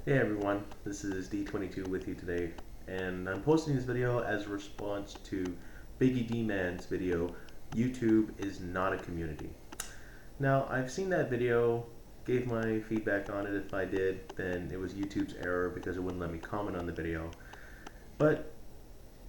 Hey everyone, this is D22 with you today, and I'm posting this video as a response to Biggie D-Man's video, YouTube is not a community. Now, I've seen that video, gave my feedback on it. If I did, then it was YouTube's error because it wouldn't let me comment on the video. But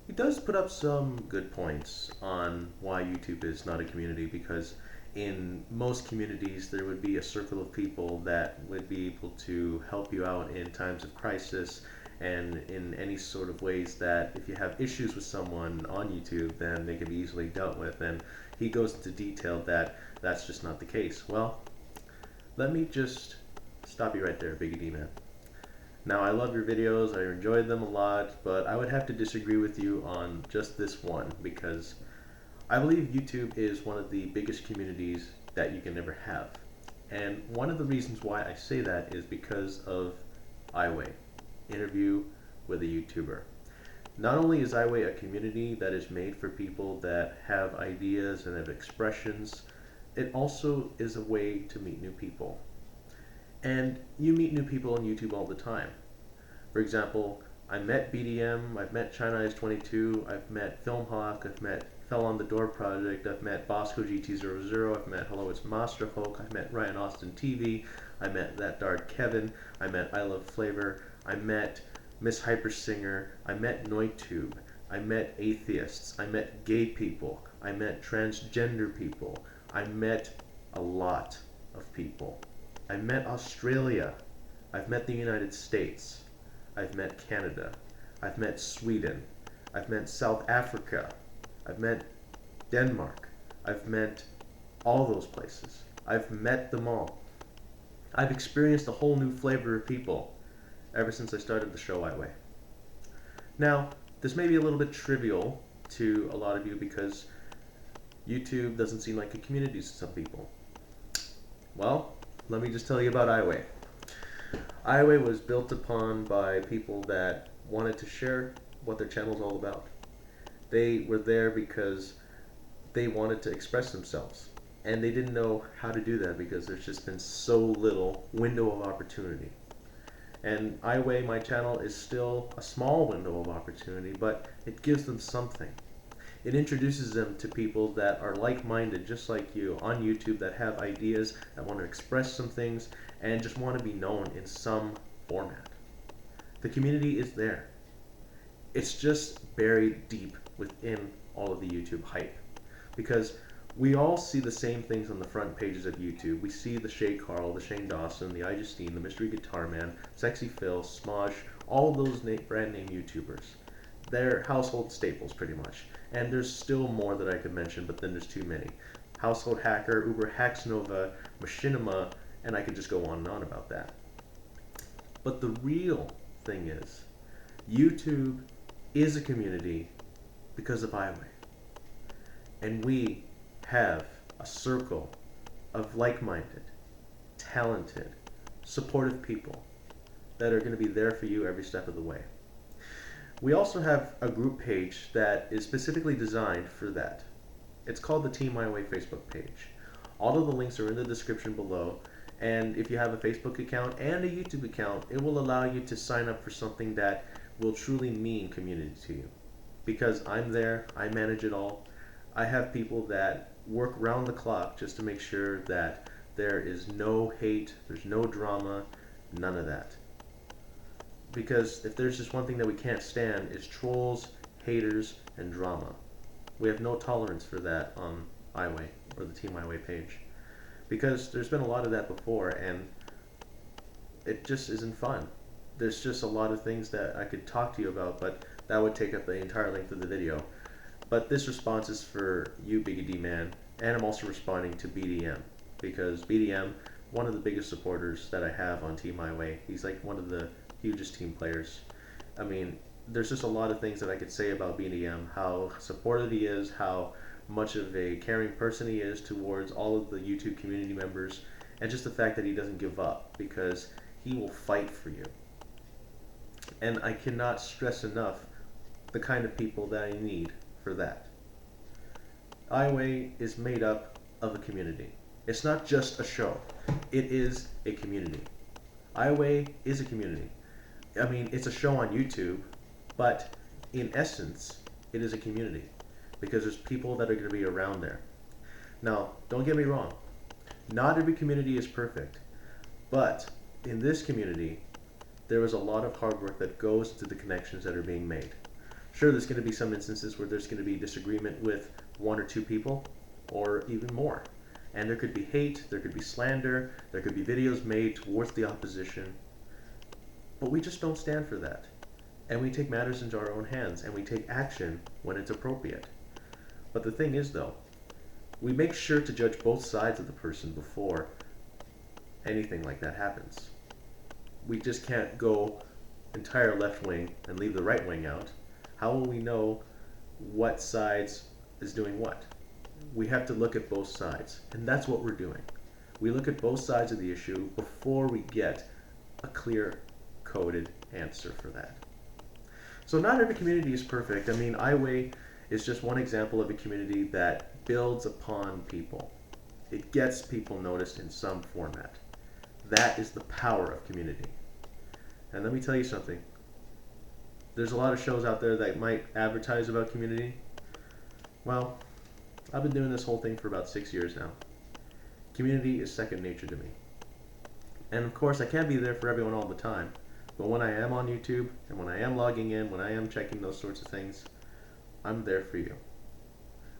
he does put up some good points on why YouTube is not a community, because in most communities there would be a circle of people that would be able to help you out in times of crisis and in any sort of ways that if you have issues with someone on YouTube, then they can be easily dealt with. And he goes into detail that that's just not the case. Well, let me just stop you right there, Biggie D Man. Now, I love your videos, I enjoyed them a lot, but I would have to disagree with you on just this one, because I believe YouTube is one of the biggest communities that you can ever have. And one of the reasons why I say that is because of iway, interview with a YouTuber. Not only is iway a community that is made for people that have ideas and have expressions, it also is a way to meet new people. And you meet new people on YouTube all the time. For example, I met BDM, I've met China D22, I've met Filmhawk, I've met Fell on the Door Project, I've met Bosco GT00, I've met Hello It's Master Hulk, I've met Ryan Austin TV, I met That Dart Kevin, I met I Love Flavor, I met Miss Hyper Singer, I met Noitube, I met atheists, I met gay people, I met transgender people, I met a lot of people. I met Australia, I've met the United States, I've met Canada, I've met Sweden, I've met South Africa, I've met Denmark, I've met all those places. I've met them all. I've experienced a whole new flavor of people ever since I started the show iway. Now, this may be a little bit trivial to a lot of you because YouTube doesn't seem like a community to some people. Well, let me just tell you about iway. iway was built upon by people that wanted to share what their channel is all about. They were there because they wanted to express themselves, and they didn't know how to do that because there's just been so little window of opportunity. And iway, my channel, is still a small window of opportunity, but it gives them something. It introduces them to people that are like-minded, just like you, on YouTube, that have ideas, that want to express some things, and just want to be known in some format. The community is there. It's just buried deep within all of the YouTube hype. Because we all see the same things on the front pages of YouTube. We see the Shay Carl, the Shane Dawson, the iJustine, the Mystery Guitar Man, Sexy Phil, Smosh, all those brand name YouTubers. They're household staples, pretty much. And there's still more that I could mention, but then there's too many. Household Hacker, Uber Hacksnova, Machinima, and I could just go on and on about that. But the real thing is, YouTube is a community because of iway. And we have a circle of like-minded, talented, supportive people that are going to be there for you every step of the way. We also have a group page that is specifically designed for that. It's called the Team iway Facebook page. All of the links are in the description below, and if you have a Facebook account and a YouTube account, it will allow you to sign up for something that will truly mean community to you. Because I'm there, I manage it all. I have people that work round the clock just to make sure that there is no hate, there's no drama, none of that. Because if there's just one thing that we can't stand, is trolls, haters, and drama. We have no tolerance for that on iway, or the Team iway page. Because there's been a lot of that before, and it just isn't fun. There's just a lot of things that I could talk to you about, but that would take up the entire length of the video. But this response is for you, Biggie D Man, and I'm also responding to BDM, because BDM, one of the biggest supporters that I have on Team iway, he's like one of the hugest team players. I mean, there's just a lot of things that I could say about BDM, how supportive he is, how much of a caring person he is towards all of the YouTube community members, and just the fact that he doesn't give up, because he will fight for you. And I cannot stress enough the kind of people that I need for that. iway is made up of a community. It's not just a show. It is a community. iway is a community. I mean, it's a show on YouTube, but in essence, it is a community because there's people that are going to be around there. Now, don't get me wrong, not every community is perfect, but in this community, there is a lot of hard work that goes to the connections that are being made. Sure, there's going to be some instances where there's going to be disagreement with one or two people, or even more. And there could be hate, there could be slander, there could be videos made towards the opposition. But we just don't stand for that. And we take matters into our own hands, and we take action when it's appropriate. But the thing is, though, we make sure to judge both sides of the person before anything like that happens. We just can't go entire left wing and leave the right wing out. How will we know what sides is doing what? We have to look at both sides, and that's what we're doing. We look at both sides of the issue before we get a clear coded answer for that. So not every community is perfect. I mean, iway is just one example of a community that builds upon people. It gets people noticed in some format. That is the power of community. And let me tell you something. There's a lot of shows out there that might advertise about community. Well, I've been doing this whole thing for about 6 years now. Community is second nature to me. And of course, I can't be there for everyone all the time. But when I am on YouTube, and when I am logging in, when I am checking those sorts of things, I'm there for you.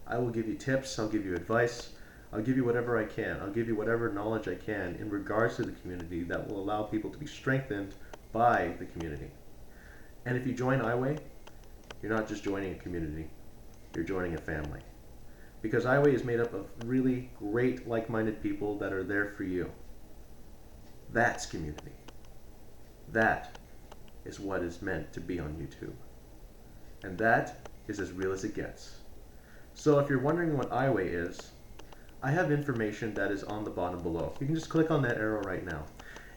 I will give you tips, I'll give you advice, I'll give you whatever I can. I'll give you whatever knowledge I can in regards to the community that will allow people to be strengthened by the community. And if you join iway, you're not just joining a community, you're joining a family. Because iway is made up of really great, like-minded people that are there for you. That's community. That is what is meant to be on YouTube. And that is as real as it gets. So if you're wondering what iway is, I have information that is on the bottom below. You can just click on that arrow right now.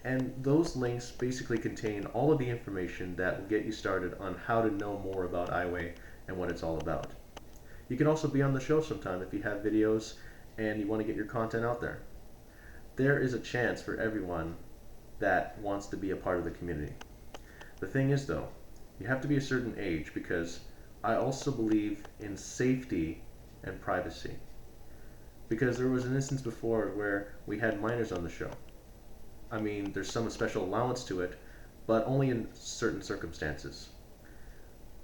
And those links basically contain all of the information that will get you started on how to know more about iway and what it's all about. You can also be on the show sometime if you have videos and you want to get your content out there. There is a chance for everyone that wants to be a part of the community. The thing is though, you have to be a certain age because I also believe in safety and privacy. Because there was an instance before where we had minors on the show. I mean, there's some special allowance to it, but only in certain circumstances.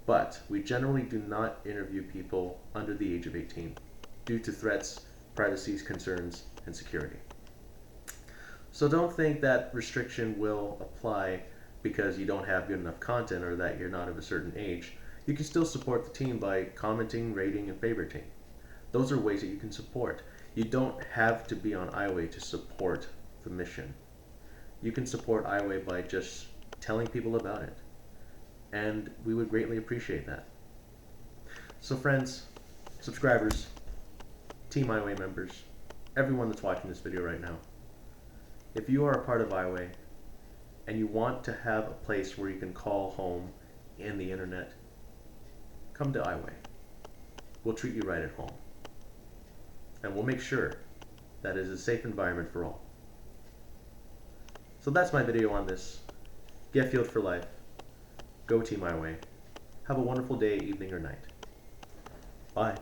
But we generally do not interview people under the age of 18 due to threats, privacy concerns, and security. So don't think that restriction will apply because you don't have good enough content or that you're not of a certain age. You can still support the team by commenting, rating, and favoriting. Those are ways that you can support. You don't have to be on iway to support the mission. You can support iway by just telling people about it. And we would greatly appreciate that. So friends, subscribers, Team iway members, everyone that's watching this video right now, if you are a part of iway and you want to have a place where you can call home in the internet, come to iway. We'll treat you right at home. And we'll make sure that it is a safe environment for all. So that's my video on this. Get fueled for life. Go Team iway. Have a wonderful day, evening, or night. Bye.